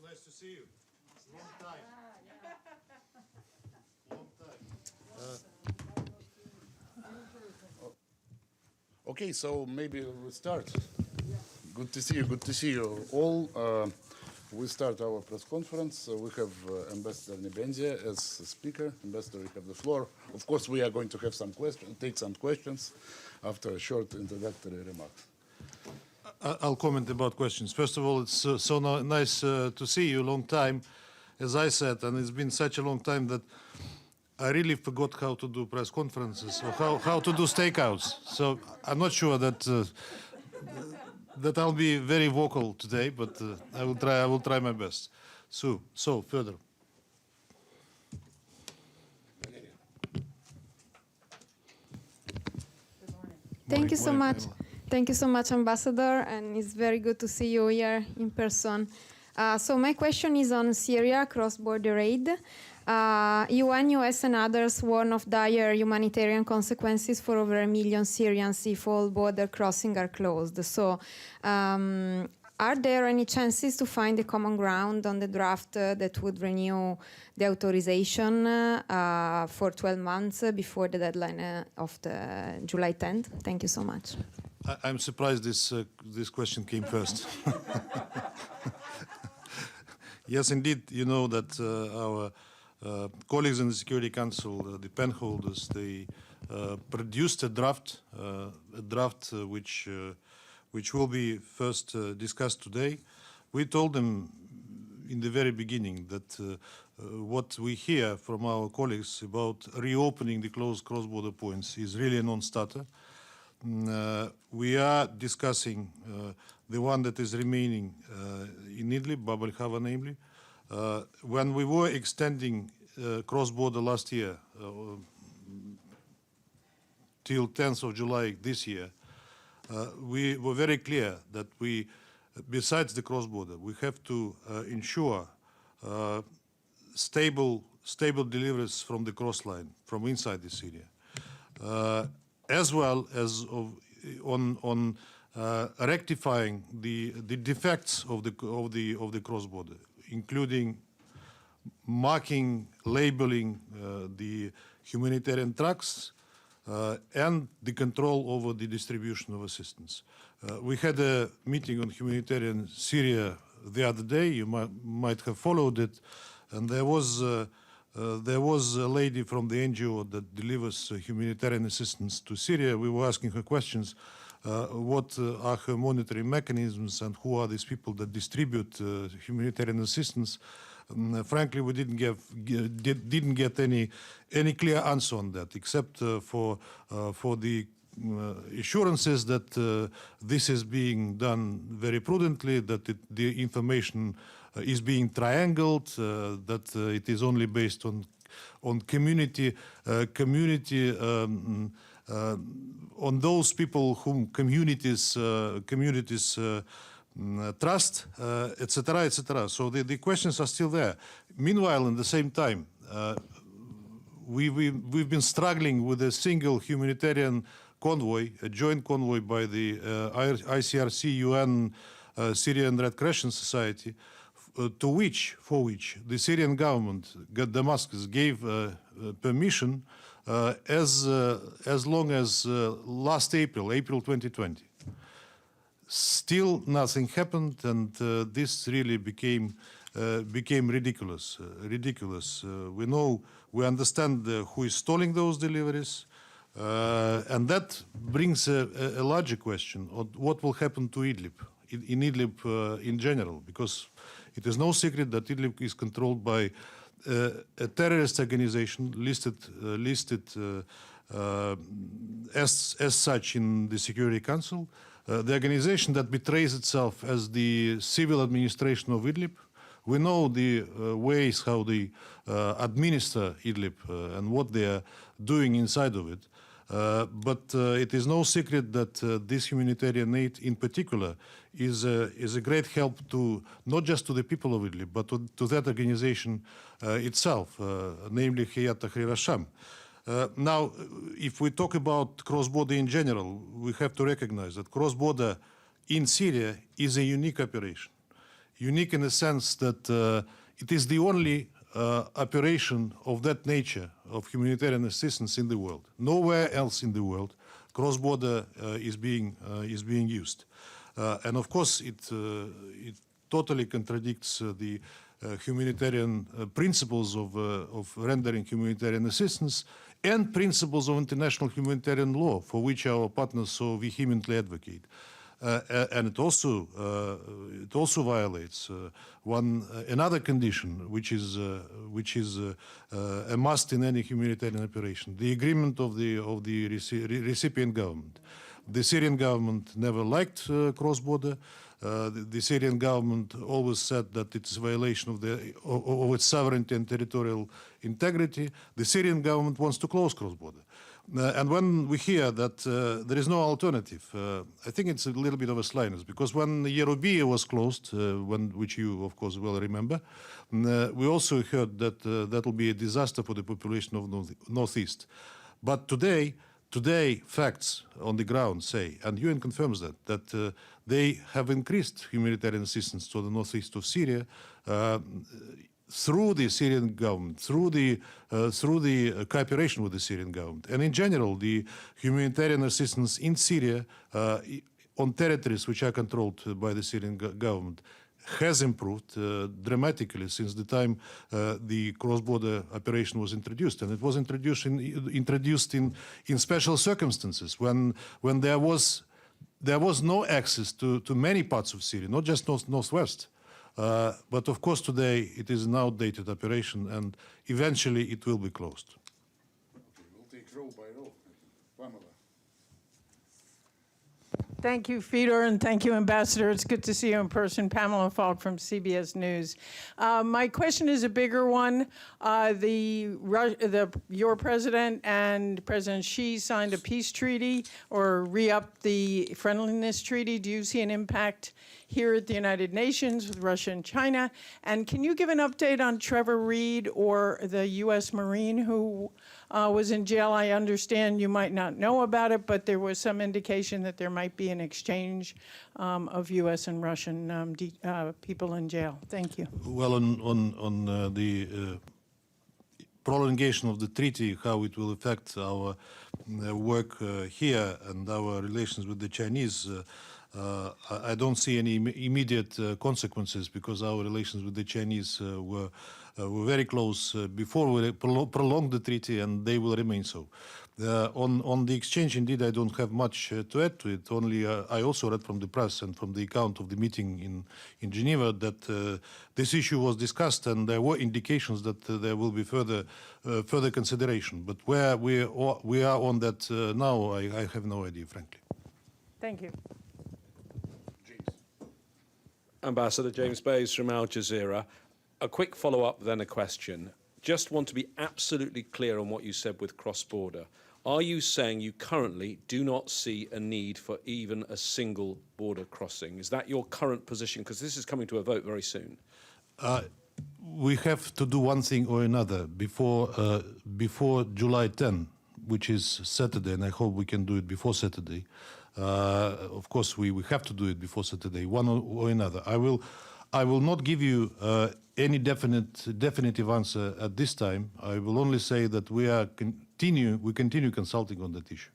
nice to see you. Long time. Long time. Okay, so maybe we start. Good to see you. Good to see you all. We start our press conference. We have Ambassador Nebenzia as speaker. Ambassador, you have the floor. Of course, we are going to have some questions, take some questions after a short introductory remarks. I'll comment about questions. First of all, it's so nice to see you. Long time, as I said, and it's been such a long time that I really forgot how to do press conferences or how to do stakeouts. So I'm not sure that that I'll be very vocal today, but I will try my best. So further. Thank you so much. Thank you so much, Ambassador, and it's very good to see you here in person. So my question is on Syria cross-border aid. UN, US, and others warn of dire humanitarian consequences for over 1 million Syrians if all border crossings are closed. So are there any chances to find a common ground on the draft that would renew the authorization for 12 months before the deadline of the July 10th? Thank you so much. I'm surprised this question came first. Yes, indeed, you know that our colleagues in the Security Council, the pen holders, they produced a draft which will be first discussed today. We told them in the very beginning that what we hear from our colleagues about reopening the closed cross-border points is really a non-starter. We are discussing the one that is remaining in Idlib, Bab al-Hava namely. When we were extending cross-border last year till 10th of July this year, we were very clear that we, besides the cross-border, we have to ensure stable deliveries from the cross-line, from inside the Syria. As well as on rectifying the defects of the cross-border, including marking, labeling the humanitarian trucks and the control over the distribution of assistance. We had a meeting on humanitarian Syria the other day. You might have followed it, and there was a lady from the NGO that delivers humanitarian assistance to Syria. We were asking her questions. What are her monitoring mechanisms and who are these people that distribute humanitarian assistance? Frankly, we didn't get any clear answer on that, except for the assurances that this is being done very prudently, that the information is being triangled, that it is only based on community on those people whom communities trust, etc., etc. So the questions are still there. Meanwhile, in the same time, we've been struggling with a single humanitarian convoy, a joint convoy by the ICRC, UN, Syrian Red Crescent Society, for which the Syrian government, Damascus, gave permission as long as last April 2020. Still nothing happened, and this really became ridiculous. We understand who is stalling those deliveries, and that brings a larger question on what will happen to Idlib, in Idlib in general, because it is no secret that Idlib is controlled by a terrorist organization listed as such in the Security Council. The organization that betrays itself as the civil administration of Idlib. We know the ways how they administer Idlib and what they are doing inside of it. But it is no secret that this humanitarian aid in particular is a great help to not just to the people of Idlib, but to that organization itself, namely Hayat Tahrir al-Sham. Now, if we talk about cross-border in general, we have to recognize that cross-border in Syria is a unique operation. unique in the sense that it is the only operation of that nature of humanitarian assistance in the world. Nowhere else in the world cross-border is being used, and of course it totally contradicts the humanitarian principles of rendering humanitarian assistance and principles of international humanitarian law, for which our partners so vehemently advocate. And it also violates another condition, which is a must in any humanitarian operation: the agreement of the recipient government. The Syrian government never liked cross-border. The Syrian government always said that it's a violation of its sovereignty and territorial integrity. The Syrian government wants to close cross-border. And when we hear that there is no alternative, I think it's a little bit of a slyness, because when Yerubia was closed, which you, of course, well remember, we also heard that that will be a disaster for the population of Northeast. But today, facts on the ground say, and UN confirms that they have increased humanitarian assistance to the northeast of Syria through the Syrian government, through the cooperation with the Syrian government, and in general, the humanitarian assistance in Syria on territories which are controlled by the Syrian government has improved dramatically since the time the cross-border operation was introduced, and it was introduced in special circumstances when there was no access to many parts of Syria, not just northwest. But of course, today it is an outdated operation, and eventually it will be closed. Okay, we'll take row by row. Pamela. Thank you, Fedor, and thank you, Ambassador. It's good to see you in person. Pamela Falk from CBS News. My question is a bigger one. Your president and President Xi signed a peace treaty or re-upped the friendliness treaty. Do you see an impact here at the United Nations with Russia and China? And can you give an update on Trevor Reed, or the U.S. Marine who was in jail? I understand you might not know about it, but there was some indication that there might be an exchange of U.S. and Russian people in jail. Thank you. Well, on the prolongation of the treaty, how it will affect our work here and our relations with the Chinese, I don't see any immediate consequences, because our relations with the Chinese were very close before we prolonged the treaty, and they will remain so. On the exchange, indeed, I don't have much to add to it. Only I also read from the press and from the account of the meeting in Geneva that this issue was discussed, and there were indications that there will be further consideration. But where we are on that now, I have no idea, frankly. Thank you. Ambassador James Bays from Al Jazeera. A quick follow-up, then a question. Just want to be absolutely clear on what you said with cross-border. Are you saying you currently do not see a need for even a single border crossing? Is that your current position? Because this is coming to a vote very soon. We have to do one thing or another before July 10, which is Saturday, and I hope we can do it before Saturday. Of course, we have to do it before Saturday, one or another. I will not give you any definitive answer at this time. I will only say that we continue consulting on that issue.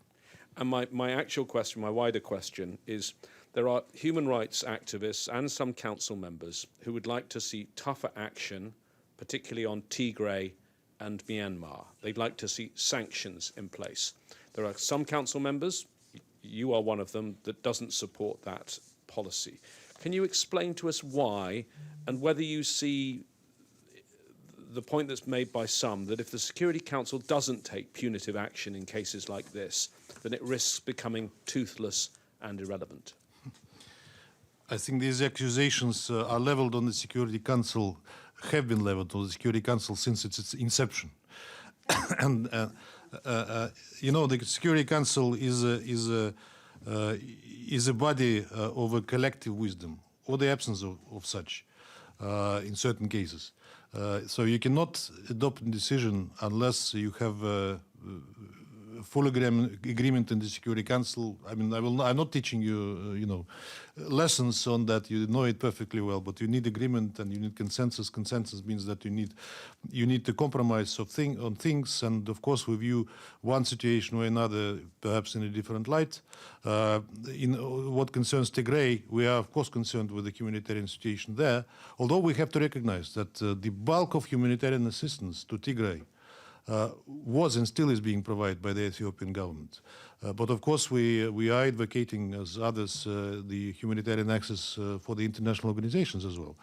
And my actual question, my wider question, is there are human rights activists and some council members who would like to see tougher action, particularly on Tigray and Myanmar. They'd like to see sanctions in place. There are some council members, you are one of them, that doesn't support that policy. Can you explain to us why, and whether you see the point that's made by some, that if the Security Council doesn't take punitive action in cases like this, then it risks becoming toothless and irrelevant? I think these accusations are leveled on the Security Council, have been leveled on the Security Council since its inception. And you know, the Security Council is a body of a collective wisdom, or the absence of such in certain cases. So you cannot adopt a decision unless you have full agreement in the Security Council. I mean, I'm not teaching you, lessons on that. You know it perfectly well. But you need agreement and you need consensus. Consensus means that you need to compromise on things. And of course, we view one situation or another perhaps in a different light. In what concerns Tigray, we are of course concerned with the humanitarian situation there. Although we have to recognize that the bulk of humanitarian assistance to Tigray was and still is being provided by the Ethiopian government. But of course we are advocating, as others, the humanitarian access for the international organizations as well.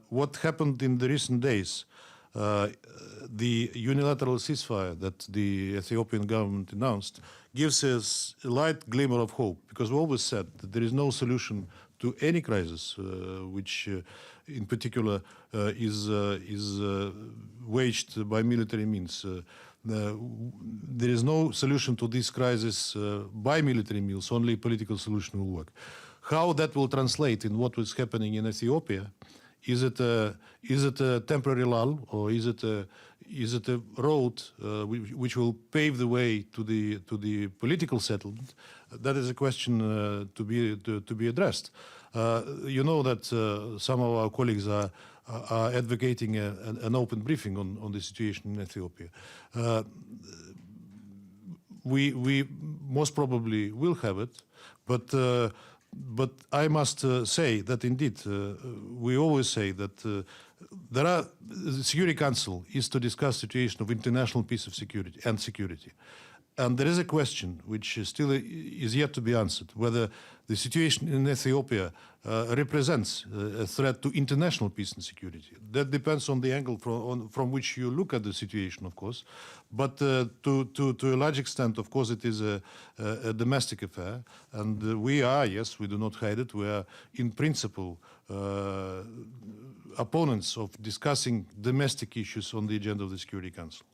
What happened in the recent days, the unilateral ceasefire that the Ethiopian government announced gives us a light glimmer of hope, because we always said that there is no solution to any crisis which in particular is waged by military means. There is no solution to this crisis by military means, only a political solution will work. How that will translate in what is happening in Ethiopia, is it a temporary lull, or is it a road which will pave the way to the political settlement? That is a question to be addressed. You know that some of our colleagues are advocating an open briefing on the situation in Ethiopia. We most probably will have it, but I must say that indeed we always say that the Security Council is to discuss situation of international peace of security and security. And there is a question which still is yet to be answered, whether the situation in Ethiopia represents a threat to international peace and security. That depends on the angle from which you look at the situation, of course. But to a large extent, of course, it is a domestic affair. And we are, yes, we do not hide it, we are in principle opponents of discussing domestic issues on the agenda of the Security Council.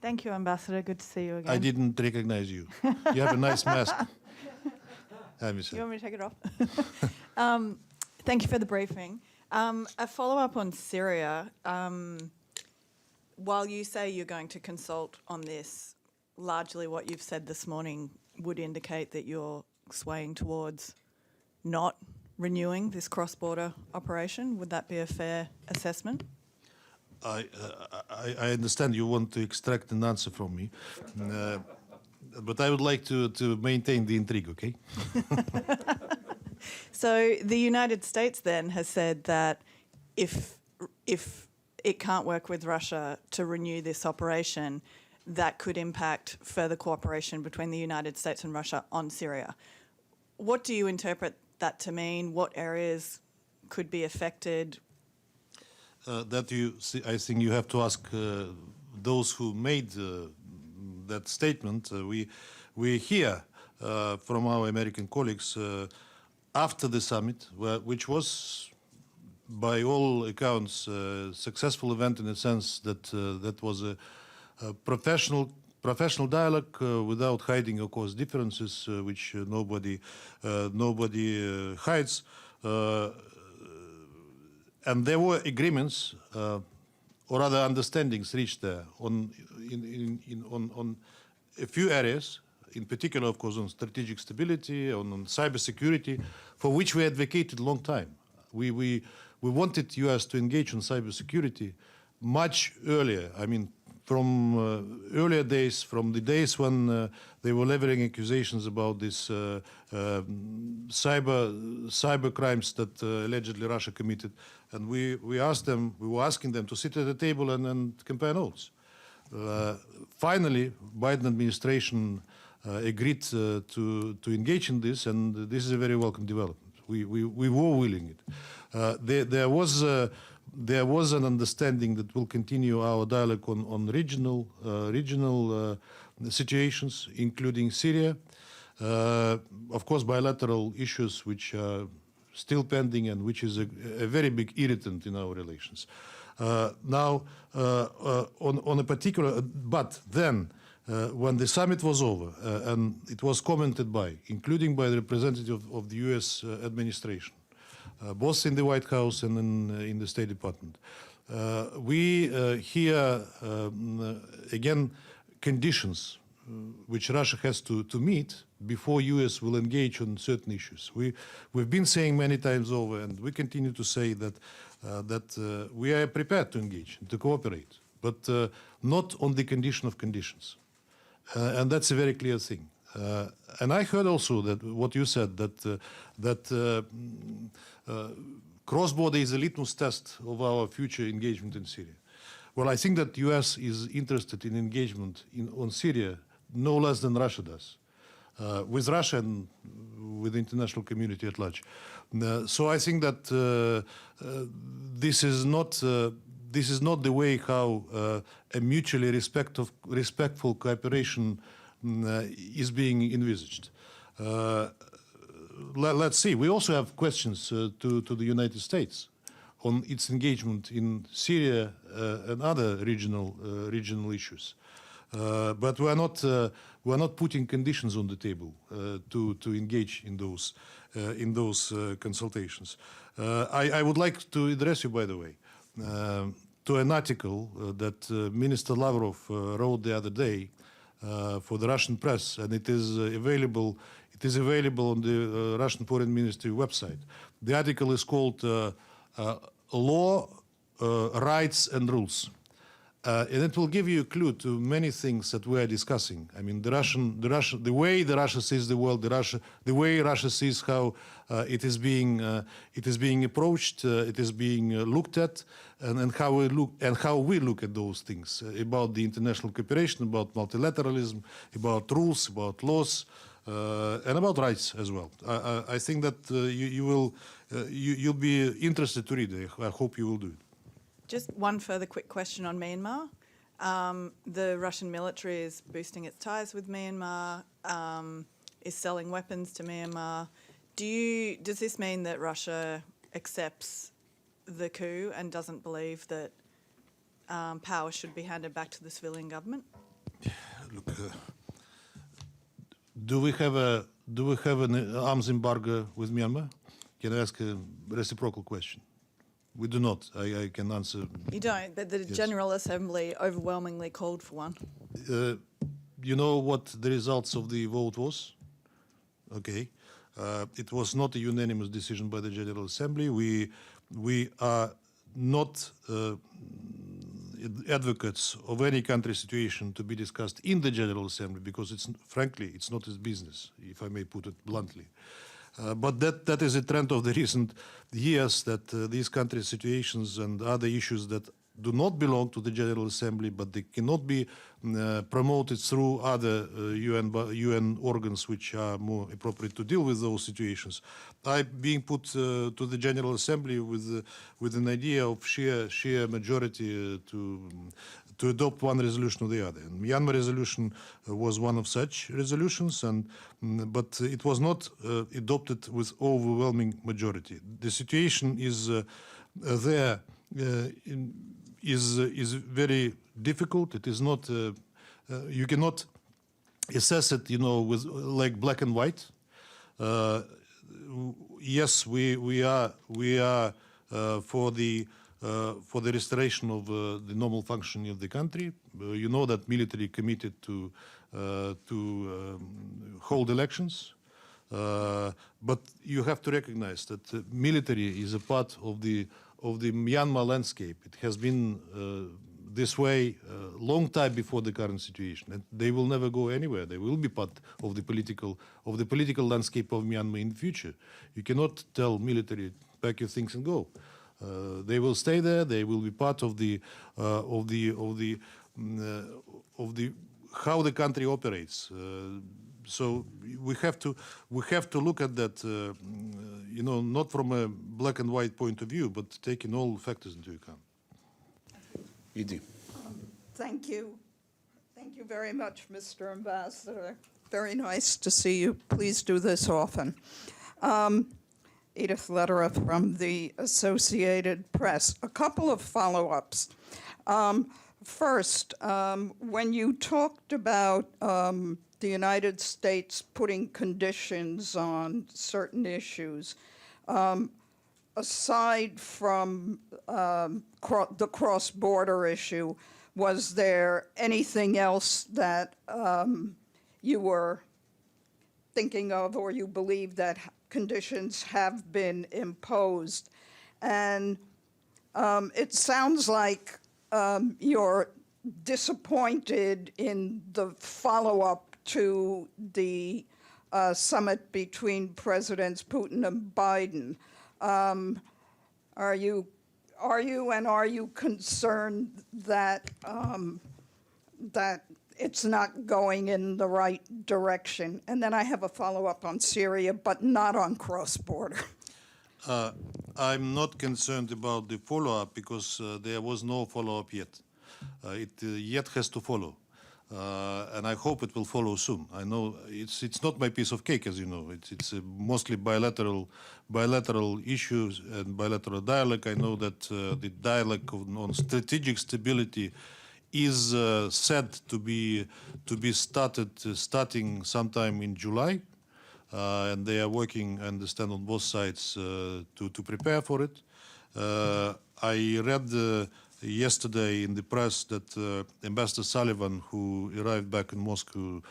Thank you, Ambassador. Good to see you again. I didn't recognize you. You have a nice mask. You want me to take it off? Thank you for the briefing. A follow-up on Syria. While you say you're going to consult on this, largely what you've said this morning would indicate that you're swaying towards not renewing this cross-border operation. Would that be a fair assessment? I understand you want to extract an answer from me, but I would like to maintain the intrigue, okay? So the United States then has said that if it can't work with Russia to renew this operation, that could impact further cooperation between the United States and Russia on Syria. What do you interpret that to mean? What areas could be affected? That I think you have to ask those who made that statement. We hear from our American colleagues after the summit, which was, by all accounts, a successful event in the sense that that was a professional dialogue without hiding, of course, differences which nobody hides. And there were agreements, or rather understandings reached there on a few areas, in particular, of course, on strategic stability, on cybersecurity, for which we advocated a long time. We wanted US to engage on cybersecurity much earlier. I mean, from earlier days, from the days when they were leveling accusations about this cyber crimes that allegedly Russia committed, and we were asking them to sit at the table and compare notes. Finally, Biden administration agreed to engage in this, and this is a very welcome development. We were willing it. There was an understanding that we'll continue our dialogue on regional situations, including Syria. Of course, bilateral issues which are still pending and which is a very big irritant in our relations. Now, on a particular, but then when the summit was over and it was commented by, including by the representative of the US administration, both in the White House and in the State Department, We hear again conditions which Russia has to meet before U.S. will engage on certain issues. We've been saying many times over, and we continue to say that we are prepared to engage, to cooperate, but not on the condition of conditions. And that's a very clear thing. And I heard also that what you said, that cross-border is a litmus test of our future engagement in Syria. Well, I think that U.S. is interested in engagement on Syria no less than Russia does, with Russia and with the international community at large. So I think that this is not the way how a mutually respectful cooperation is being envisaged. Let's see. We also have questions to the United States on its engagement in Syria and other regional issues. But we are not putting conditions on the table to engage in those consultations. I would like to address you, by the way, to an article that Minister Lavrov wrote the other day for the Russian press, and it is available. It is available on the Russian Foreign Ministry website. The article is called "Law, Rights and Rules," and it will give you a clue to many things that we are discussing. I mean, the way Russia sees the world, the way Russia sees how it is being approached, it is being looked at, and how we look at those things about the international cooperation, about multilateralism, about rules, about laws, and about rights as well. I think that you'll be interested to read it. I hope you will do it. Just one further quick question on Myanmar. The Russian military is boosting its ties with Myanmar, is selling weapons to Myanmar. Does this mean that Russia accepts the coup and doesn't believe that power should be handed back to the civilian government? Look, do we have an arms embargo with Myanmar? Can I ask a reciprocal question? We do not. I can answer. You don't, but the Yes. General Assembly overwhelmingly called for one. You know what the results of the vote was? Okay. It was not a unanimous decision by the General Assembly. We are not advocates of any country situation to be discussed in the General Assembly because frankly, it's not its business, if I may put it bluntly. But that is a trend of the recent years, that these country situations and other issues that do not belong to the General Assembly, but they cannot be promoted through other UN organs which are more appropriate to deal with those situations, are being put to the General Assembly with an idea of sheer majority to adopt one resolution or the other. And Myanmar resolution was one of such resolutions, but it was not adopted with overwhelming majority. The situation is there is very difficult. It is not. You cannot assess it, with like black and white. Yes, we are for the restoration of the normal functioning of the country. You know that military committed to hold elections, but you have to recognize that military is a part of the Myanmar landscape. It has been this way a long time before the current situation, and they will never go anywhere. They will be part of the political landscape of Myanmar in the future. You cannot tell military, pack your things and go. They will stay there. They will be part of the how the country operates. So we have to look at that, not from a black and white point of view, but taking all factors into account. Edie. Thank you. Thank you very much, Mr. Ambassador. Very nice to see you. Please do this often. Edith Lederer from the Associated Press. A couple of follow-ups. First, when you talked about the United States putting conditions on certain issues, aside from the cross-border issue, was there anything else that you were thinking of or you believe that conditions have been imposed? And it sounds like you're disappointed in the follow-up to the summit between Presidents Putin and Biden. Are you concerned that that it's not going in the right direction? And then I have a follow-up on Syria, but not on cross-border. I'm not concerned about the follow-up because there was no follow-up yet. It yet has to follow. And I hope it will follow soon. I know it's not my piece of cake, as you know. It's mostly bilateral issues and bilateral dialogue. I know that the dialogue on strategic stability is said to be starting sometime in July, and they are working, I understand, on both sides to prepare for it. I read yesterday in the press that Ambassador Sullivan, who arrived back in Moscow,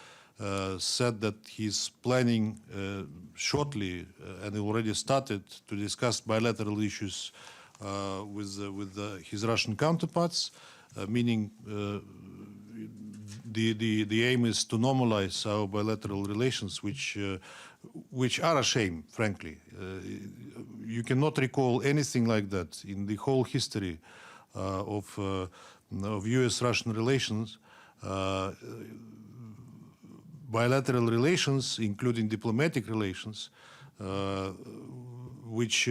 said that he's planning shortly, and already started, to discuss bilateral issues with his Russian counterparts, meaning the aim is to normalize our bilateral relations, which are a shame, frankly. You cannot recall anything like that in the whole history of U.S.-Russian relations. Bilateral relations, including diplomatic relations, which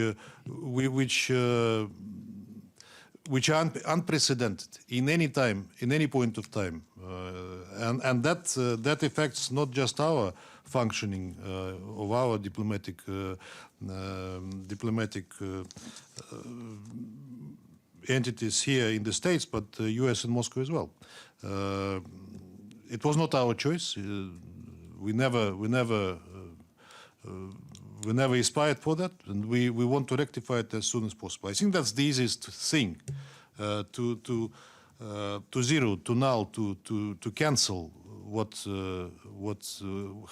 are unprecedented in any time, in any point of time, and that affects not just our functioning of our diplomatic entities here in the States, but U.S. and Moscow as well. It was not our choice. We never aspired for that, and we want to rectify it as soon as possible. I think that's the easiest thing to zero, to null, to cancel what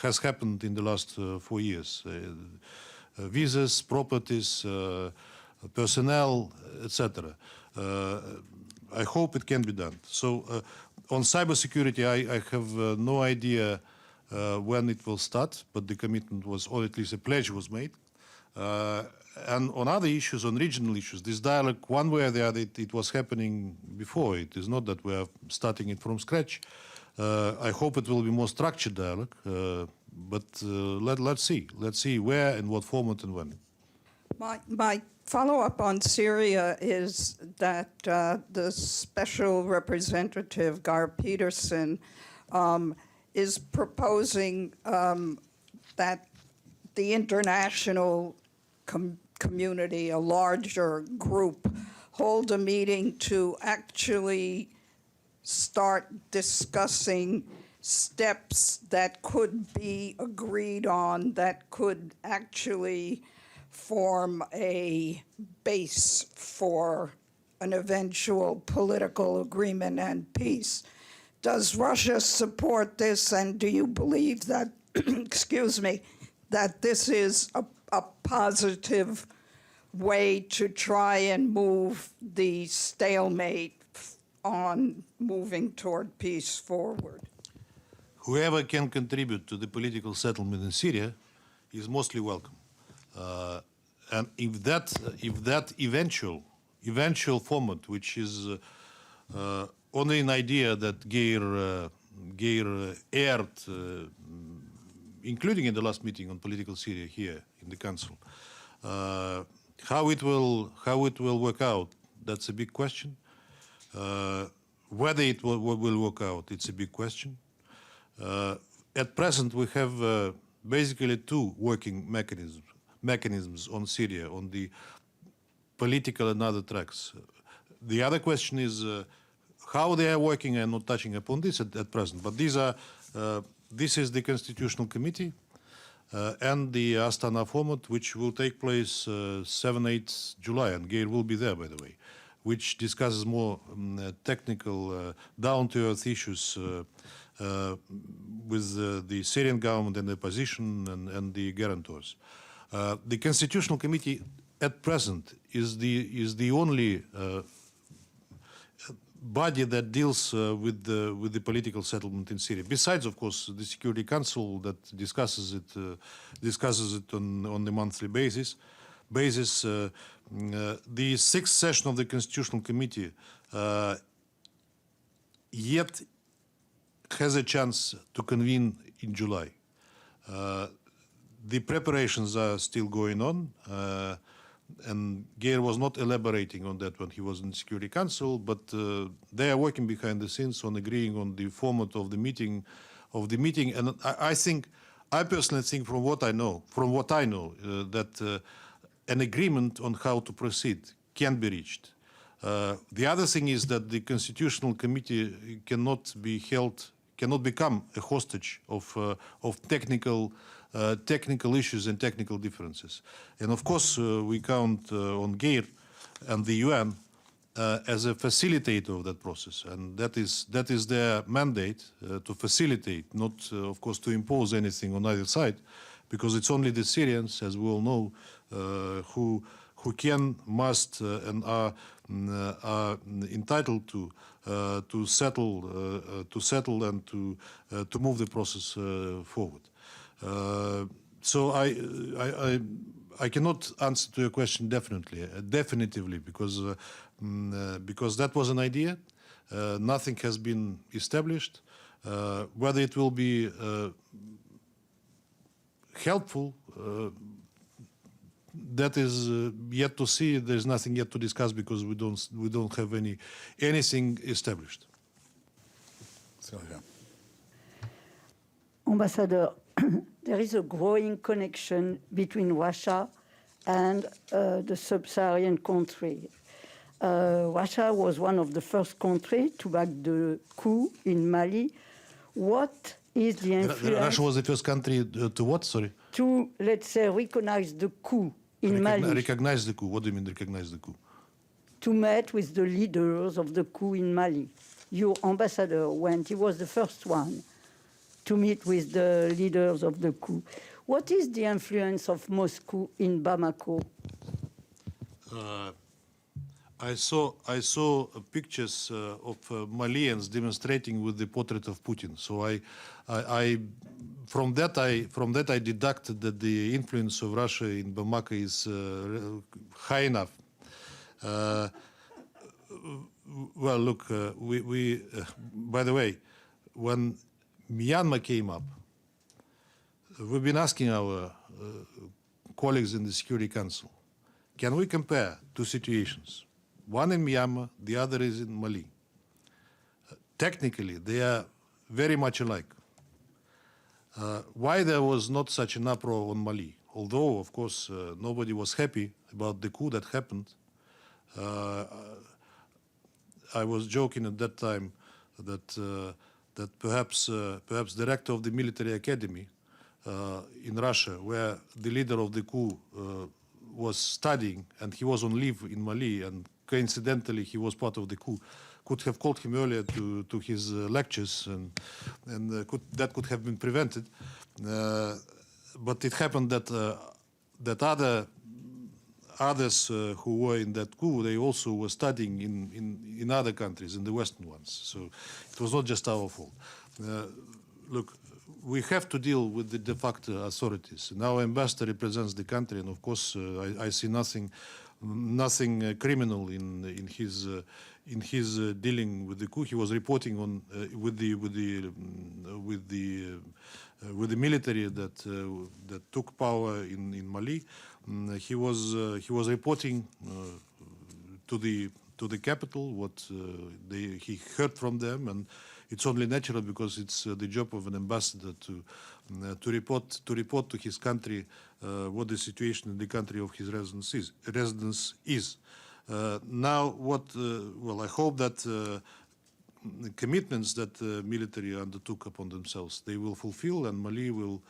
has happened in the last 4 years. Visas, properties, personnel, etc. I hope it can be done. So on cybersecurity, I have no idea when it will start, but the commitment was, or at least a pledge was made. And on other issues, on regional issues, this dialogue, one way or the other, it was happening before. It is not that we are starting it from scratch. I hope it will be more structured dialogue, but let's see. Let's see where, in what format, and when. My follow-up on Syria is that the Special Representative, Gar Peterson, is proposing that the international community, a larger group, hold a meeting to actually start discussing steps that could be agreed on, that could actually form a base for an eventual political agreement and peace. Does Russia support this, and do you believe that, excuse me, that this is a positive way to try and move the stalemate on moving toward peace forward? Whoever can contribute to the political settlement in Syria is mostly welcome. And if that eventual format, which is only an idea that Geir aired, including in the last meeting on political Syria here in the Council, how it will work out, that's a big question. Whether it will work out, it's a big question. At present, we have basically two working mechanisms on Syria, on the political and other tracks. The other question is how they are working. I'm not touching upon this at present, but this is the Constitutional Committee, and the Astana format, which will take place 7-8 July, and Geir will be there, by the way, which discusses more technical, down-to-earth issues with the Syrian government and the opposition and the guarantors. The Constitutional Committee at present is the only body that deals with the political settlement in Syria. Besides, of course, the Security Council that discusses it on a monthly basis. The sixth session of the Constitutional Committee yet has a chance to convene in July. The preparations are still going on. And Geir was not elaborating on that when he was in the Security Council, but they are working behind the scenes on agreeing on the format of the meeting. And I personally think, from what I know, that an agreement on how to proceed can be reached. The other thing is that the Constitutional Committee cannot become a hostage of technical issues and technical differences. And of course, we count on Geir and the UN as a facilitator of that process. And that is their mandate, to facilitate, not, of course, to impose anything on either side, because it's only the Syrians, as we all know, who can, must, and are entitled to settle and to move the process forward. So I cannot answer to your question definitively, because that was an idea. Nothing has been established. Whether it will be helpful, that is yet to see. There's nothing yet to discuss, because we don't have anything established. Sylvia. Ambassador, there is a growing connection between Russia and the sub-Saharan country. Russia was one of the first countries to back the coup in Mali. What is the influence? Russia was the first country to what? Sorry. To, let's say, recognize the coup in Mali. Recognize the coup. What do you mean, recognize the coup? To meet with the leaders of the coup in Mali. Your ambassador went. He was the first one to meet with the leaders of the coup. What is the influence of Moscow in Bamako? I saw pictures of Malians demonstrating with the portrait of Putin. So from that I deducted that the influence of Russia in Bamako is high enough. Well, look, by the way, when Myanmar came up, we've been asking our colleagues in the Security Council, can we compare two situations? One in Myanmar, the other is in Mali. Technically, they are very much alike. Why there was not such an uproar on Mali? Although, of course, nobody was happy about the coup that happened. I was joking at that time that perhaps director of the military academy in Russia, where the leader of the coup was studying, and he was on leave in Mali, and coincidentally he was part of the coup, could have called him earlier to his lectures, and that could have been prevented. But it happened that others who were in that coup, they also were studying in other countries, in the Western ones. So it was not just our fault. Look, we have to deal with the de facto authorities. And our ambassador represents the country, and of course, I see nothing criminal in his dealing with the coup. He was reporting on with the military that took power in Mali. He was reporting to the capital what he heard from them, and it's only natural, because it's the job of an ambassador to report to his country what the situation in the country of his residence is. Now, I hope that the commitments that the military undertook upon themselves, they will fulfill, and Mali will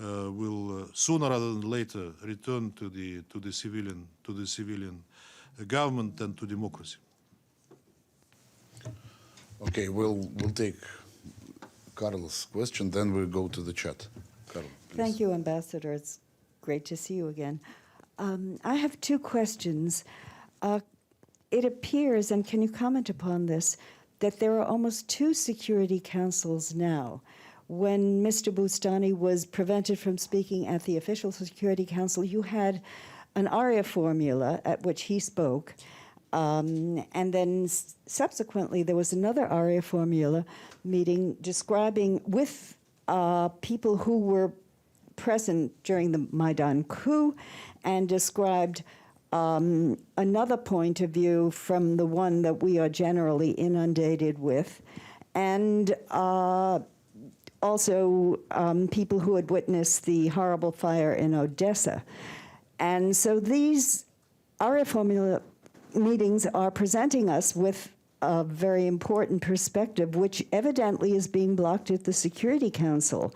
will sooner rather than later return to the civilian government and to democracy. Okay, we'll take Carlos' question, then we'll go to the chat. Carl, please. Thank you, Ambassador. It's great to see you again. I have two questions. It appears, and can you comment upon this, that there are almost two Security Councils now. When Mr. Boustany was prevented from speaking at the official Security Council, you had an ARIA formula at which he spoke, and then subsequently there was another ARIA formula meeting describing with people who were present during the Maidan coup and described another point of view from the one that we are generally inundated with, and also people who had witnessed the horrible fire in Odessa. And so these ARIA formula meetings are presenting us with a very important perspective, which evidently is being blocked at the Security Council.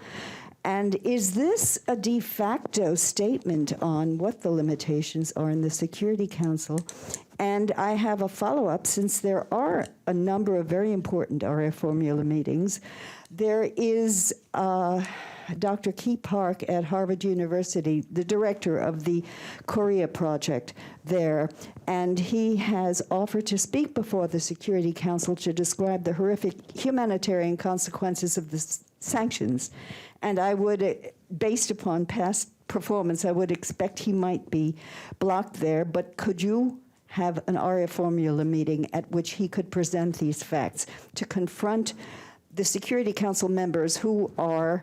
And is this a de facto statement on what the limitations are in the Security Council? And I have a follow-up, since there are a number of very important ARIA formula meetings. There is Dr. Key Park at Harvard University, the director of the Korea project there, and he has offered to speak before the Security Council to describe the horrific humanitarian consequences of the sanctions. And I would, based upon past performance, I would expect he might be blocked there, but could you have an ARIA formula meeting at which he could present these facts to confront the Security Council members who are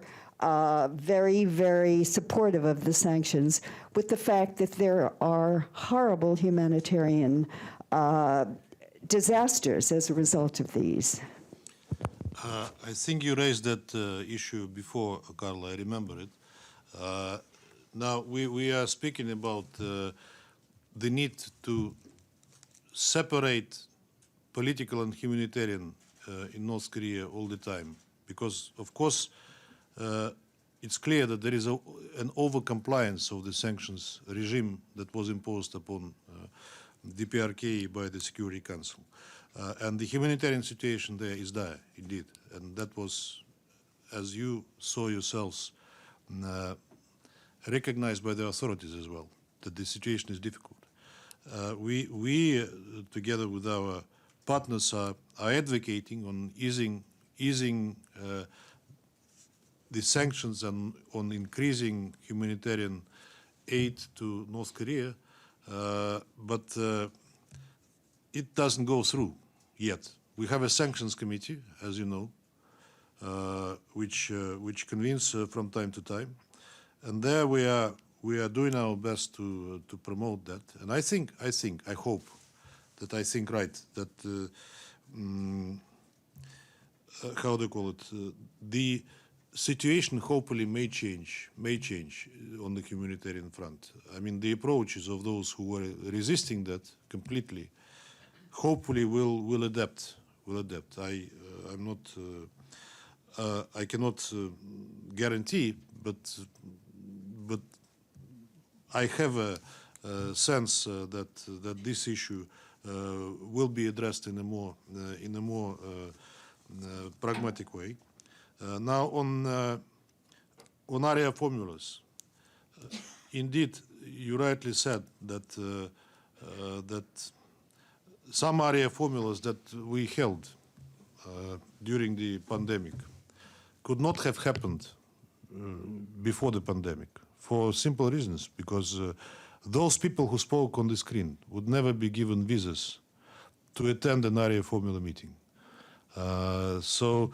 very, very supportive of the sanctions with the fact that there are horrible humanitarian disasters as a result of these? I think you raised that issue before, Carla, I remember it. Now, we are speaking about the need to separate political and humanitarian in North Korea all the time, because, of course, it's clear that there is an over-compliance of the sanctions regime that was imposed upon DPRK by the Security Council. And the humanitarian situation there is dire, indeed. And that was, as you saw yourselves, recognized by the authorities as well, that the situation is difficult. We together with our partners, are advocating on easing the sanctions and on increasing humanitarian aid to North Korea, but it doesn't go through yet. We have a sanctions committee, as you know, which convenes from time to time, and there we are doing our best to promote that. And I hope that that how do you call it? The situation hopefully may change on the humanitarian front. I mean, the approaches of those who were resisting that completely, hopefully will adapt. I'm not. I cannot guarantee, but I have a sense that this issue will be addressed in a more pragmatic way. Now on ARIA formulas, indeed, you rightly said that that some ARIA formulas that we held during the pandemic could not have happened before the pandemic for simple reasons, because those people who spoke on the screen would never be given visas to attend an ARIA formula meeting. So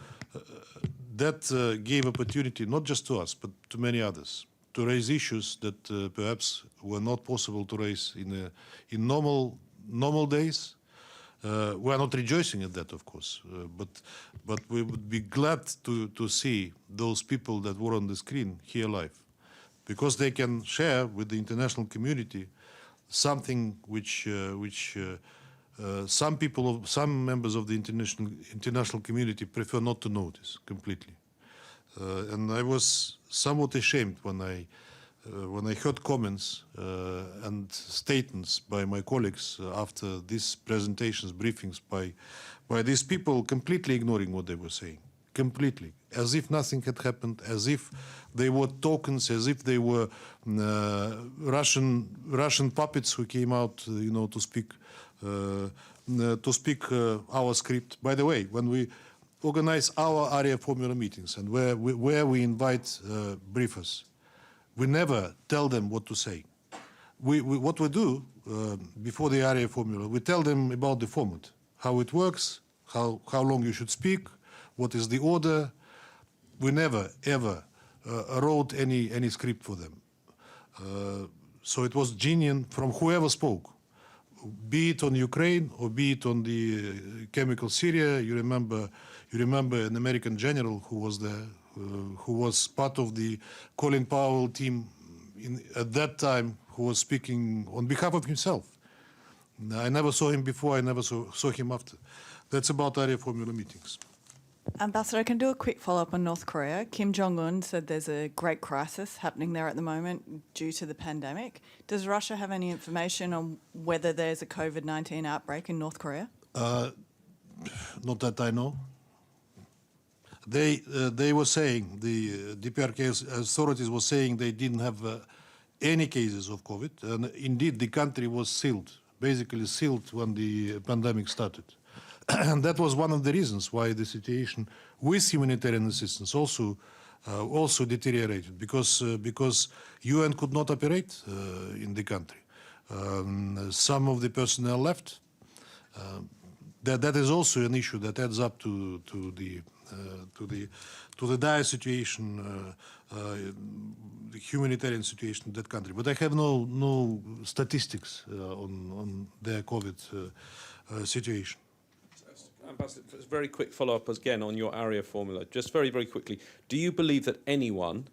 that gave opportunity not just to us, but to many others, to raise issues that perhaps were not possible to raise in normal days. We are not rejoicing at that, of course, but we would be glad to see those people that were on the screen here live, because they can share with the international community something which some members of the international community prefer not to notice completely. And I was somewhat ashamed when I heard comments and statements by my colleagues after these presentations, briefings by these people completely ignoring what they were saying, completely, as if nothing had happened, as if they were tokens, as if they were Russian puppets who came out, to speak our script. By the way, when we organize our area formula meetings and where we invite briefers, we never tell them what to say. What we do before the area formula, we tell them about the format, how it works, how long you should speak, what is the order. We never, ever wrote any script for them. So it was genuine from whoever spoke, be it on Ukraine or be it on the chemical Syria. You remember an American general who was there, who was part of the Colin Powell team at that time, who was speaking on behalf of himself. I never saw him before, I never saw him after. That's about area formula meetings. Ambassador, I can do a quick follow-up on North Korea. Kim Jong-un said there's a great crisis happening there at the moment due to the pandemic. Does Russia have any information on whether there's a COVID-19 outbreak in North Korea? Not that I know. They were saying, the DPRK authorities were saying they didn't have any cases of COVID. And indeed, the country was sealed, basically sealed when the pandemic started. And that was one of the reasons why the situation with humanitarian assistance also deteriorated, because UN could not operate in the country. Some of the personnel left. That is also an issue that adds up to the dire situation, the humanitarian situation in that country. But I have no statistics on their COVID situation. Ambassador, very quick follow-up again on your area formula. Just very, very quickly, do you believe that anyone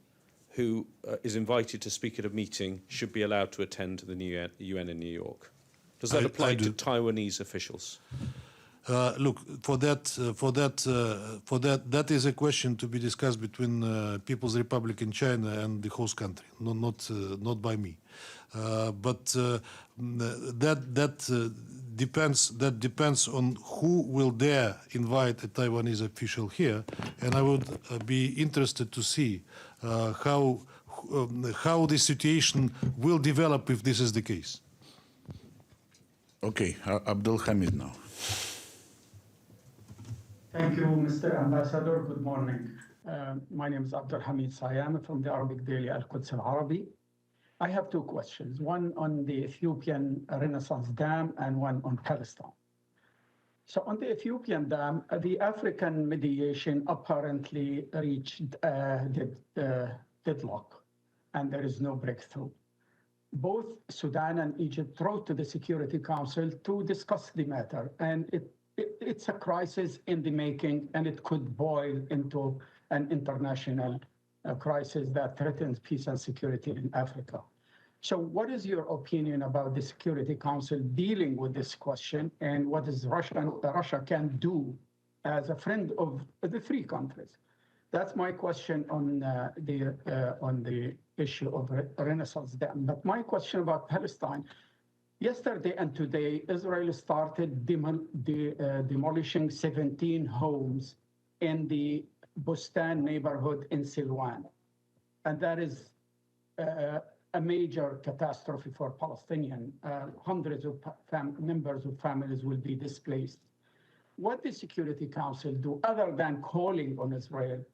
who is invited to speak at a meeting should be allowed to attend to the UN in New York? Does that apply to Taiwanese officials? Look, that is a question to be discussed between People's Republic in China and the host country, not by me. But that depends on who will dare invite a Taiwanese official here, and I would be interested to see how the situation will develop if this is the case. Okay, Abdul Hamid now. Thank you, Mr. Ambassador. Good morning. My name is Abdul Hamid Sayam from the Arabic daily Al-Quds Al-Arabi. I have two questions, one on the Ethiopian Renaissance Dam and one on Palestine. So on the Ethiopian dam, the African mediation apparently reached deadlock, and there is no breakthrough. Both Sudan and Egypt wrote to the Security Council to discuss the matter, and it's a crisis in the making, and it could boil into an international crisis that threatens peace and security in Africa. So what is your opinion about the Security Council dealing with this question, and what is Russia can do as a friend of the three countries? That's my question on the issue of Renaissance Dam. But my question about Palestine, yesterday and today, Israel started demolishing 17 homes in the Bustan neighborhood in Silwan. And that is a major catastrophe for Palestinian. Hundreds of members of families will be displaced. What the Security Council do other than calling on Israel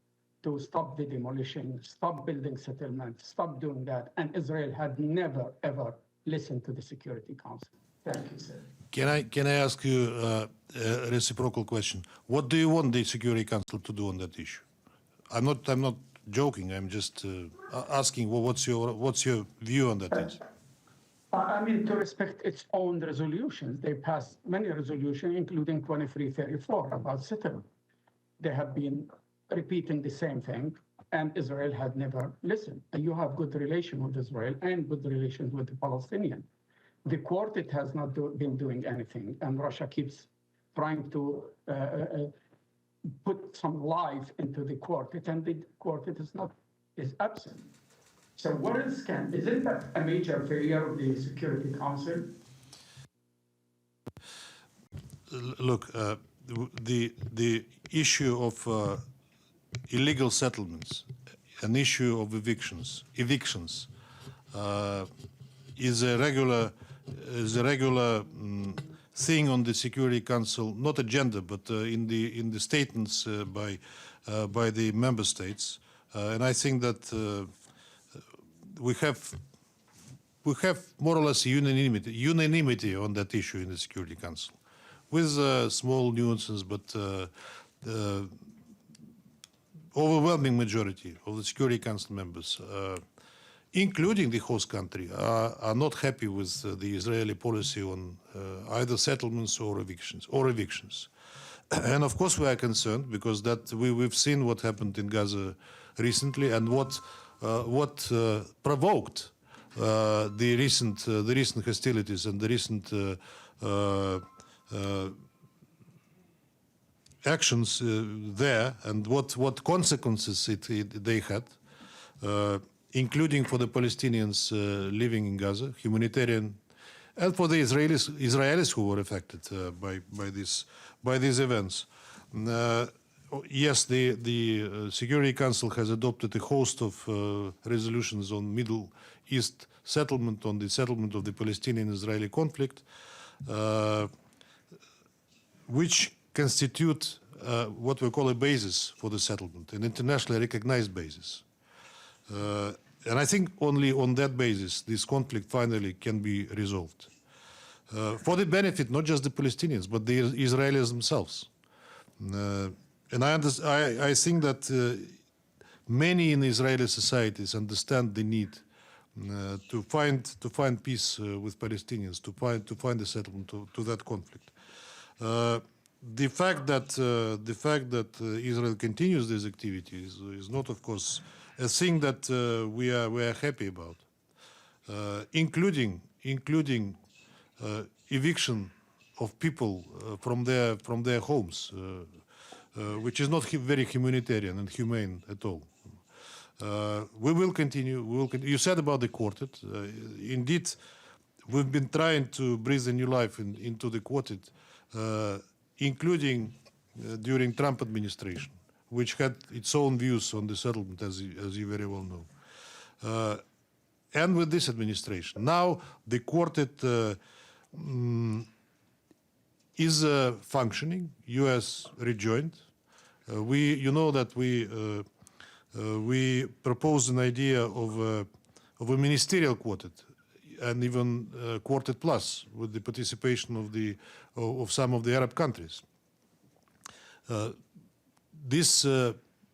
to stop the demolition, stop building settlements, stop doing that? And Israel had never, ever listened to the Security Council. Thank you, sir. Can I ask you a reciprocal question? What do you want the Security Council to do on that issue? I'm not joking. I'm just asking. Well, what's your view on that issue? I mean, to respect its own resolutions. They passed many resolutions, including 2334 about settlement. They have been repeating the same thing, and Israel had never listened. And you have good relations with Israel and good relations with the Palestinians. The quartet has not been doing anything, and Russia keeps trying to put some life into the quartet, and the quartet is absent. So what else isn't that a major failure of the Security Council? Look, the issue of illegal settlements, an issue of evictions, is a regular thing on the Security Council, not agenda, but in the statements by the member states, and I think that we have more or less unanimity on that issue in the Security Council, with small nuances, but overwhelming majority of the Security Council members, including the host country, are not happy with the Israeli policy on either settlements or evictions. And of course we are concerned because that we've seen what happened in Gaza recently and what provoked the recent hostilities and the recent actions there, and what consequences they had, including for the Palestinians living in Gaza, humanitarian, and for the Israelis who were affected by these events. Yes, the Security Council has adopted a host of resolutions on Middle East settlement, on the settlement of the Palestinian-Israeli conflict, which constitute what we call a basis for the settlement, an internationally recognized basis. And I think only on that basis this conflict finally can be resolved. For the benefit not just the Palestinians, but the Israelis themselves. And I think that many in Israeli societies understand the need to find peace with Palestinians, to find a settlement to that conflict. The fact that Israel continues these activities is not, of course, a thing that we are happy about, including eviction of people from their homes, which is not very humanitarian and humane at all. We will continue. You said about the quartet. Indeed, we've been trying to breathe a new life into the quartet, including during Trump administration, which had its own views on the settlement, as you very well know. And with this administration. Now the quartet is functioning. U.S. rejoined. You know that we proposed an idea of a ministerial quartet, and even Quartet Plus, with the participation of some of the Arab countries. This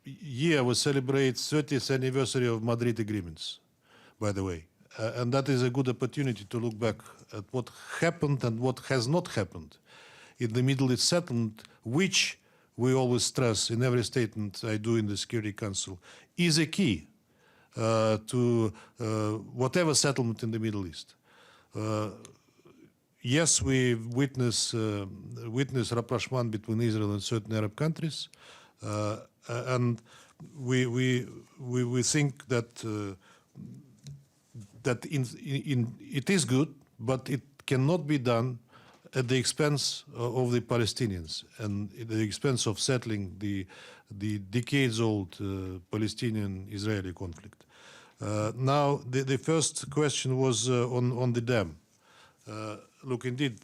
year we celebrate 30th anniversary of Madrid agreements, by the way, and that is a good opportunity to look back at what happened and what has not happened in the Middle East settlement, which we always stress in every statement I do in the Security Council, is a key to whatever settlement in the Middle East. Yes, we witness rapprochement between Israel and certain Arab countries, and we think that it is good, but it cannot be done at the expense of the Palestinians and at the expense of settling the decades-old Palestinian-Israeli conflict. Now, the first question was on the dam. Look, indeed,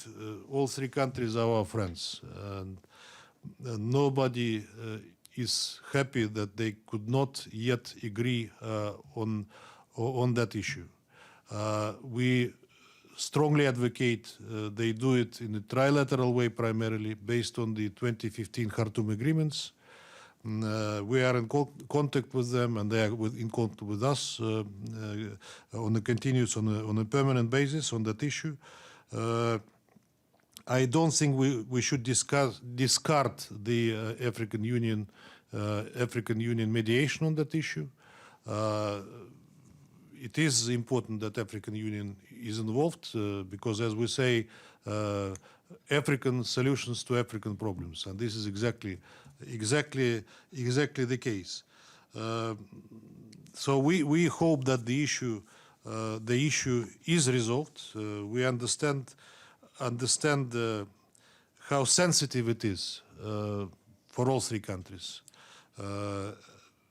all three countries are our friends, and nobody is happy that they could not yet agree on that issue. We strongly advocate they do it in a trilateral way, primarily based on the 2015 Khartoum agreements. We are in contact with them, and they are in contact with us on a continuous, on a permanent basis on that issue. I don't think we should discard the African Union mediation on that issue. It is important that African Union is involved because, as we say, African solutions to African problems, and this is exactly the case. So we hope that the issue is resolved. We understand how sensitive it is for all three countries,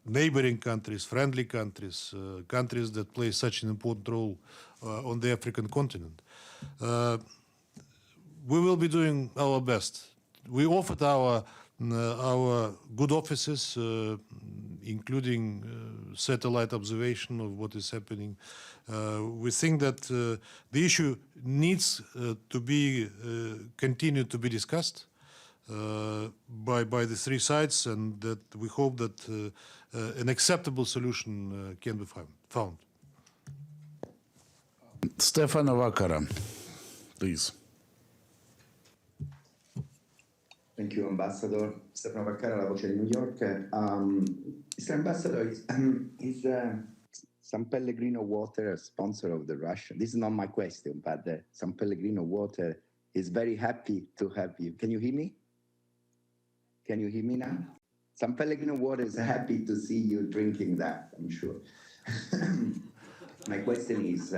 neighboring countries, friendly countries, countries that play such an important role on the African continent. We will be doing our best. We offered our good offices, including satellite observation of what is happening. We think that the issue needs to be continued to be discussed by the three sides, and that we hope that an acceptable solution can be found. Stefano Vacara, please. Thank you, Ambassador. Stefano Vaccaro, La Voce di New York. Mr. Ambassador, is San Pellegrino Water a sponsor of the Russian? This is not my question, but San Pellegrino Water is very happy to have you. Can you hear me? Can you hear me now? San Pellegrino Water is happy to see you drinking that, I'm sure. My question is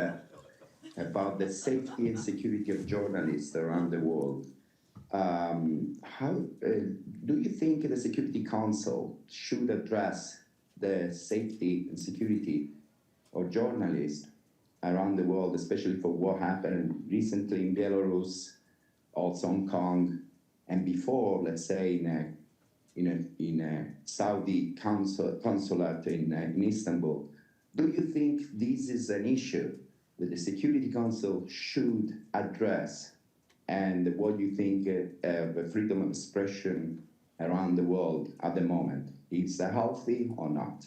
about the safety and security of journalists around the world. How do you think the Security Council should address the safety and security of journalists around the world, especially for what happened recently in Belarus, also Hong Kong, and before, let's say, in a Saudi consulate in Istanbul? Do you think this is an issue that the Security Council should address? And what do you think of freedom of expression around the world at the moment? Is that healthy or not?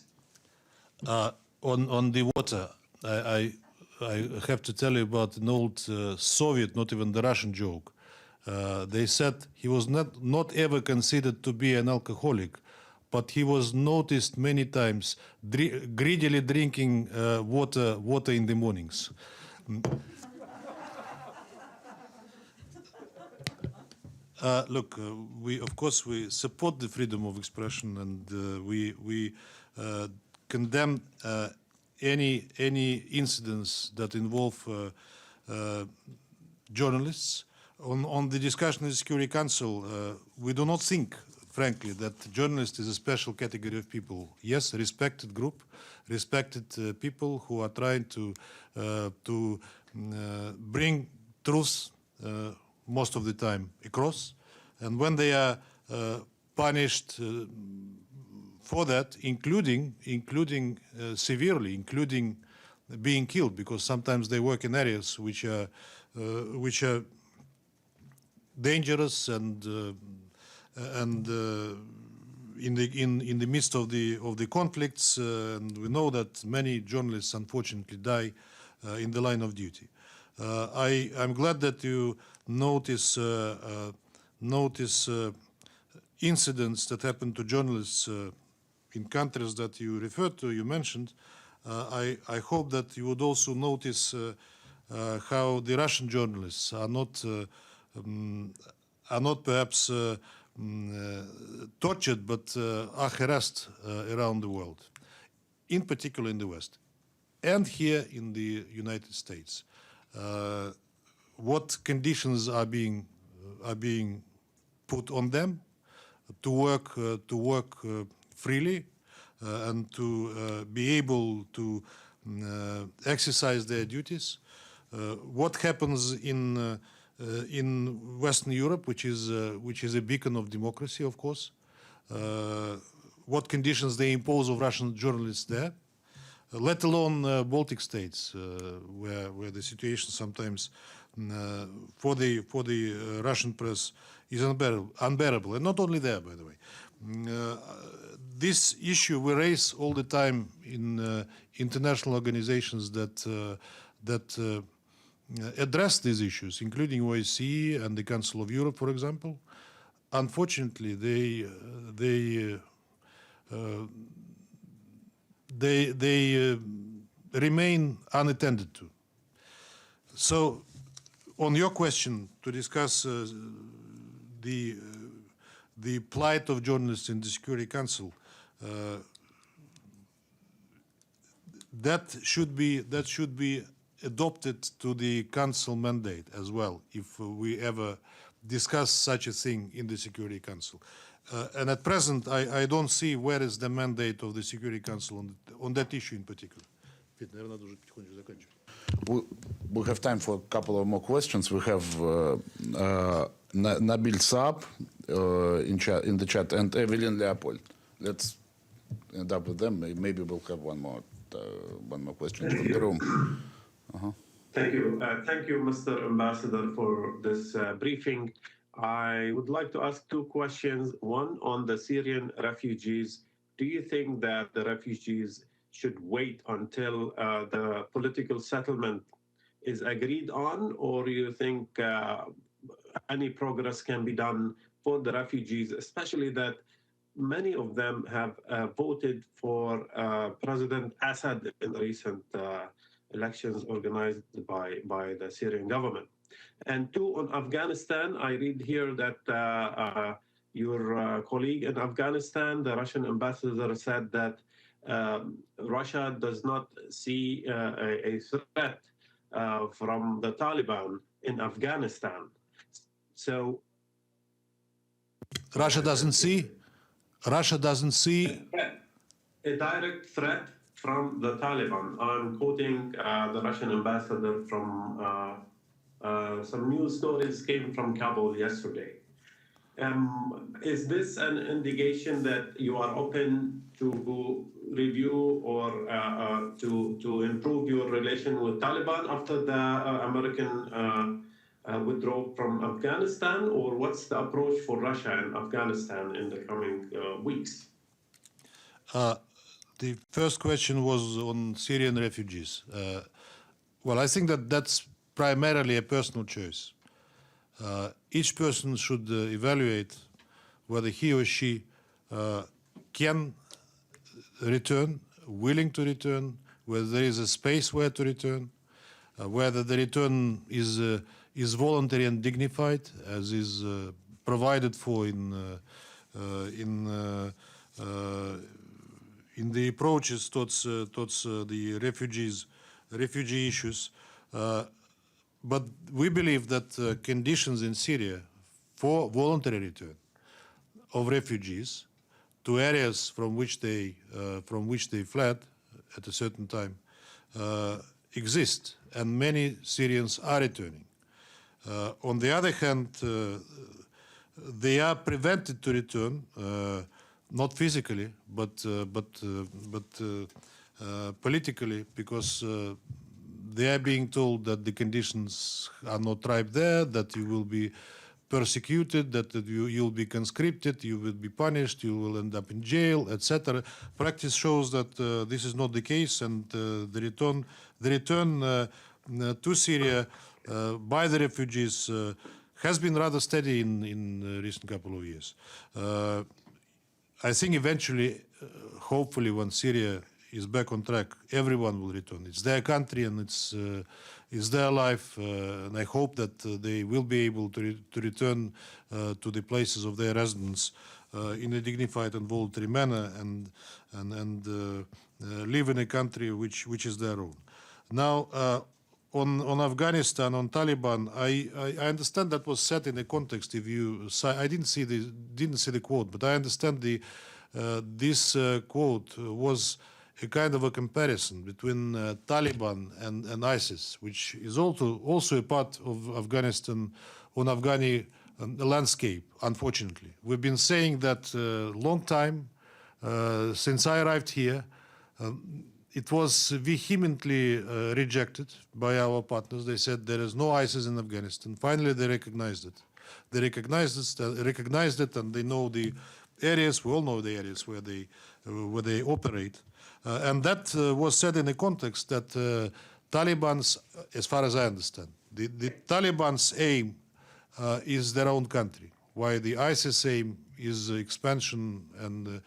On the water, I have to tell you about an old Soviet, not even the Russian joke. They said he was not ever considered to be an alcoholic, but he was noticed many times greedily drinking water in the mornings. Look, we of course support the freedom of expression, and we condemn any incidents that involve journalists. On the discussion in the Security Council, we do not think, frankly, that journalist is a special category of people. Yes, a respected group, respected people who are trying to bring truth most of the time across, and when they are punished for that, including severely, including being killed, because sometimes they work in areas which are dangerous and in the midst of the conflicts, and we know that many journalists unfortunately die in the line of duty. I'm glad that you notice incidents that happen to journalists in countries that you referred to, you mentioned. I hope that you would also notice how the Russian journalists are not perhaps tortured, but are harassed around the world, in particular in the West, and here in the United States. What conditions are being put on them to work freely and to be able to exercise their duties? What happens in Western Europe, which is a beacon of democracy, of course? What conditions they impose of Russian journalists there? Let alone Baltic states, where the situation sometimes for the Russian press is unbearable, and not only there, by the way. This issue we raise all the time in international organizations that address these issues, including OSCE and the Council of Europe, for example. Unfortunately, they remain unattended to. So on your question to discuss the plight of journalists in the Security Council, that should be adopted to the Council mandate as well, if we ever discuss such a thing in the Security Council. And at present, I don't see where is the mandate of the Security Council on that issue in particular. We have time for a couple of more questions. We have Nabil Saab in the chat and Evelyn Leopold. Let's end up with them. Maybe we'll have one more question from the room. Thank you. Thank you, Mr. Ambassador, for this briefing. I would like to ask two questions. One on the Syrian refugees. Do you think that the refugees should wait until the political settlement is agreed on, or do you think any progress can be done for the refugees, especially that many of them have voted for President Assad in the recent elections organized by the Syrian government? And two, on Afghanistan, I read here that your colleague in Afghanistan, the Russian ambassador, said that Russia does not see a threat from the Taliban in Afghanistan. So Russia doesn't see a direct threat from the Taliban. I'm quoting the Russian ambassador from some news stories came from Kabul yesterday. Is this an indication that you are open to review or to improve your relation with Taliban after the American withdrawal from Afghanistan, or what's the approach for Russia and Afghanistan in the coming weeks? The first question was on Syrian refugees. Well, I think that that's primarily a personal choice. Each person should evaluate whether he or she can return, willing to return, whether there is a space where to return, whether the return is voluntary and dignified, as is provided for in the approaches towards the refugee issues. But we believe that conditions in Syria for voluntary return of refugees to areas from which they fled at a certain time exist, and many Syrians are returning. On the other hand, they are prevented to return, not physically, but politically, because they are being told that the conditions are not ripe there, that you will be persecuted, that you'll be conscripted, you will be punished, you will end up in jail, etc. Practice shows that this is not the case, and the return to Syria by the refugees has been rather steady in the recent couple of years. I think eventually, hopefully, when Syria is back on track, everyone will return. It's their country and it's their life, and I hope that they will be able to return to the places of their residence in a dignified and voluntary manner and live in a country which is their own. Now, on Afghanistan, on Taliban, I understand that was said in a context. I didn't see the quote, but I understand this quote was a kind of a comparison between Taliban and ISIS, which is also a part of Afghanistan, on Afghani landscape, unfortunately. We've been saying that long time, since I arrived here. It was vehemently rejected by our partners. They said there is no ISIS in Afghanistan. Finally, they recognized it. They recognized it, and they know the areas. We all know the areas where they operate. And that was said in a context that Taliban's, as far as I understand, the Taliban's aim is their own country, while the ISIS aim is expansion and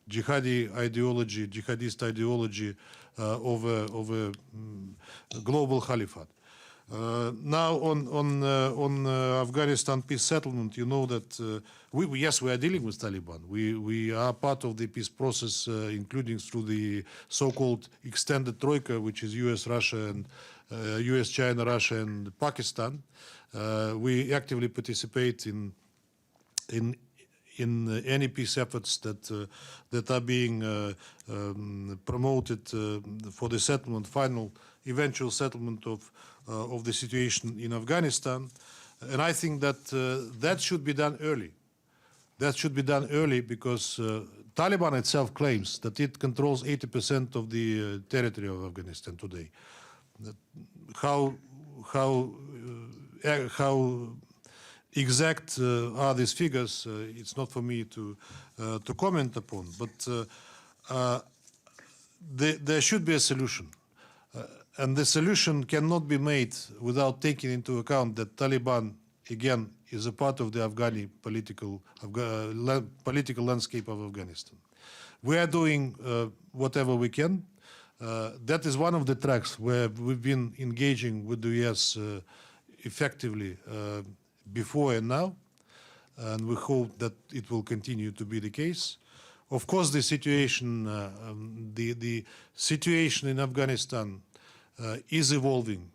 jihadist ideology of a global caliphate. Now on Afghanistan peace settlement, you know that yes, we are dealing with Taliban. We are part of the peace process, including through the so-called extended troika, which is U.S., Russia, and U.S., China, Russia, and Pakistan. We actively participate in any peace efforts that are being promoted for the settlement, eventual settlement of the situation in Afghanistan. And I think that that should be done early. That should be done early because Taliban itself claims that it controls 80% of the territory of Afghanistan today. How exact are these figures? It's not for me to comment upon, but there should be a solution. And the solution cannot be made without taking into account that Taliban, again, is a part of the Afghani political landscape of Afghanistan. We are doing whatever we can. That is one of the tracks where we've been engaging with the US effectively before and now, and we hope that it will continue to be the case. Of course, the situation in Afghanistan is evolving,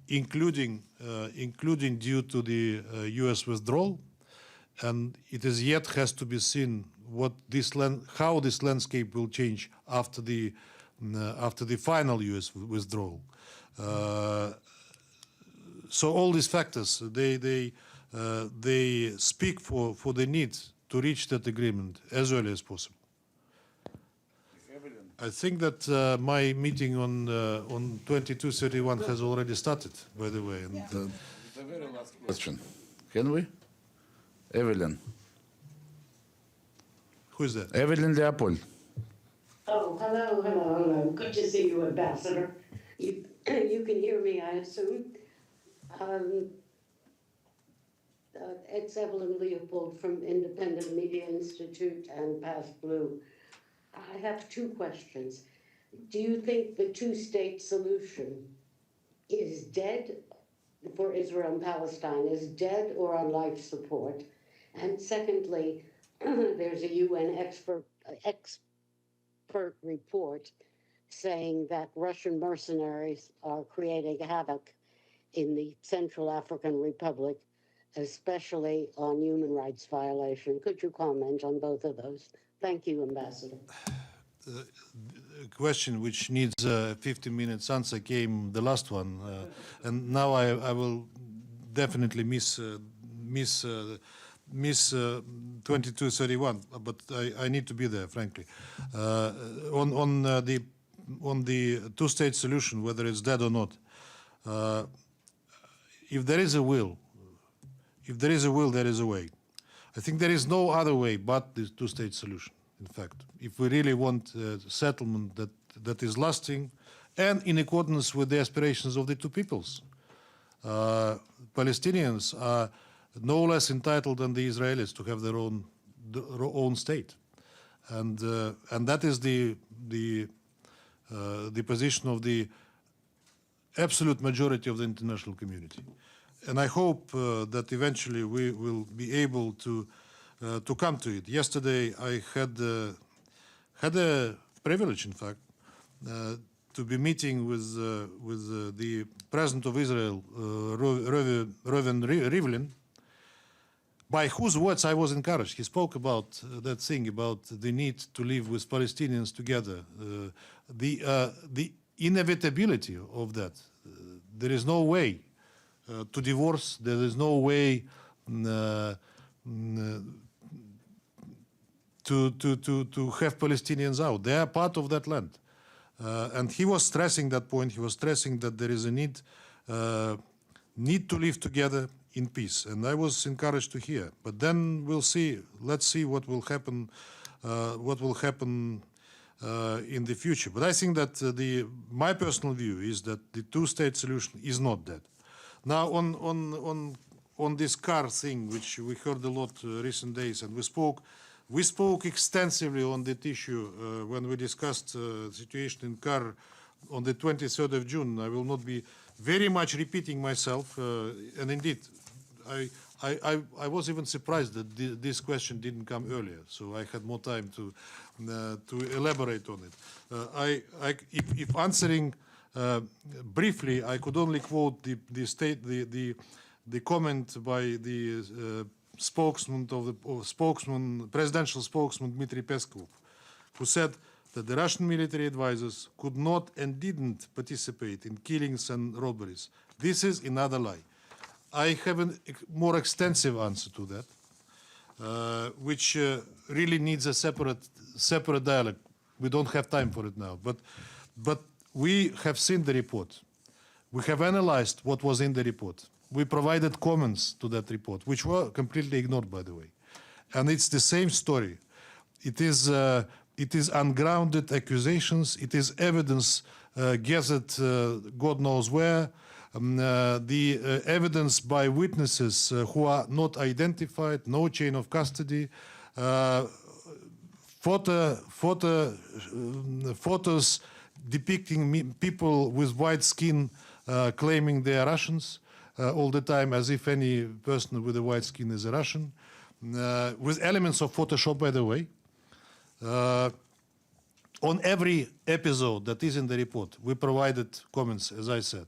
including due to the U.S. withdrawal, and it is yet has to be seen how this landscape will change after the final U.S. withdrawal. So all these factors they speak for the need to reach that agreement as early as possible. I think that my meeting on 2231 has already started, by the way. And, the very last question. Can we? Evelyn. Who is that? Evelyn Leopold. Oh, hello. Good to see you, Ambassador. You can hear me, I assume. It's Evelyn Leopold from Independent Media Institute and Past Blue. I have two questions. Do you think the two-state solution is dead for Israel and Palestine, is dead or on life support? And secondly, there's a UN expert report saying that Russian mercenaries are creating havoc in the Central African Republic, especially on human rights violation. Could you comment on both of those? Thank you, Ambassador. A question which needs a 15 minutes answer came the last one, and now I will definitely miss 2231, but I need to be there, frankly. On the two-state solution, whether it's dead or not, if there is a will, there is a way. I think there is no other way but the two-state solution. In fact, if we really want a settlement that is lasting and in accordance with the aspirations of the two peoples, Palestinians are no less entitled than the Israelis to have their own state, and that is the position of the absolute majority of the international community. And I hope that eventually we will be able to come to it. Yesterday, I had a privilege, in fact, to be meeting with the President of Israel, Reuven Rivlin, by whose words I was encouraged. He spoke about that thing, about the need to live with Palestinians together, the inevitability of that. There is no way to divorce. There is no way to have Palestinians out. They are part of that land. And he was stressing that point. He was stressing that there is a need to live together in peace. And I was encouraged to hear. But then we'll see. Let's see what will happen. In the future. But I think that my personal view is that the two-state solution is not dead. Now, on this car thing, which we heard a lot recent days, and we spoke extensively on that issue when we discussed the situation in Kar on the 23rd of June. I will not be very much repeating myself, and indeed, I was even surprised that this question didn't come earlier, so I had more time to elaborate on it. If answering briefly, I could only quote the comment by the presidential spokesman Dmitry Peskov, who said that the Russian military advisors could not and didn't participate in killings and robberies. This is another lie. I have a more extensive answer to that, which really needs a separate dialogue. We don't have time for it now, but we have seen the report. We have analyzed what was in the report. We provided comments to that report, which were completely ignored, by the way. And it's the same story. It is ungrounded accusations. It is evidence gathered God knows where. The evidence by witnesses who are not identified, no chain of custody, photos depicting people with white skin claiming they are Russians all the time, as if any person with a white skin is a Russian, with elements of Photoshop, by the way. On every episode that is in the report, we provided comments, as I said.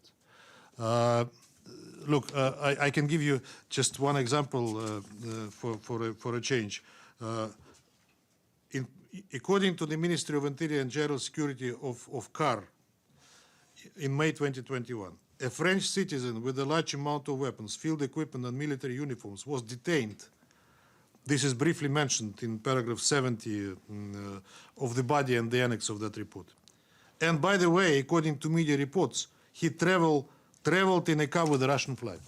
Look, I can give you just one example for a change. According to the Ministry of Interior and General Security of CAR, in May 2021, a French citizen with a large amount of weapons, field equipment, and military uniforms was detained. This is briefly mentioned in paragraph 70 of the body and the annex of that report. And by the way, according to media reports, he traveled in a car with a Russian flag.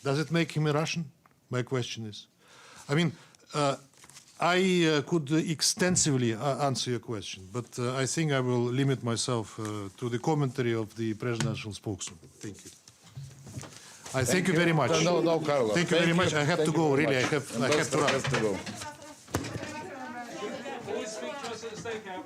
Does it make him a Russian? My question is. I mean, I could extensively answer your question, but I think I will limit myself to the commentary of the presidential spokesman. Thank you. Thank you very much. No, Carlo. Thank you very much. I have to go. Really, I have to run. Ambassador has to go. Please speak to us at the State Cap.